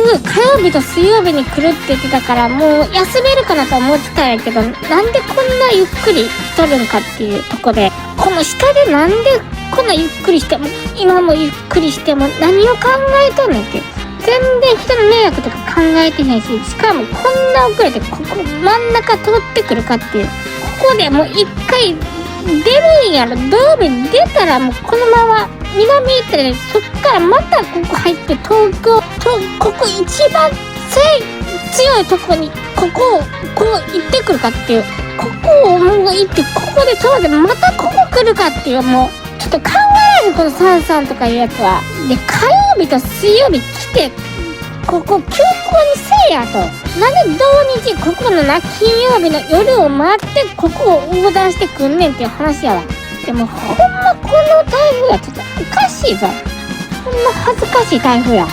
火曜日と水曜日に来るって言ってたから、もう休めるかなと思ってたんやけど、なんでこんなゆっくりしとるんかっていうとこで、この下でなんでこんなゆっくりしても、今もゆっくりしても何を考えとんねんって。全然人の迷惑とか考えてへんし、しかもこんな遅れてここ真ん中通ってくるかっていう。ここでもう一回出るんやろ。土曜日出たらもうこのまま南行ったら、そっからまたここ入って東京と、ここ一番強いとこにここをこう行ってくるかっていう。ここをもう行ってここで通ってまたここ来るかっていう。もうちょっと考えられる、このサンさんとかいうやつは。で、火曜日と水曜日来てここ休校にせえやと。なんで土日ここの金曜日の夜を待ってここを横断してくんねんっていう話やわ。でもほんまこの台風はちょっとおかしいぞ。こんな恥ずかしい台風や。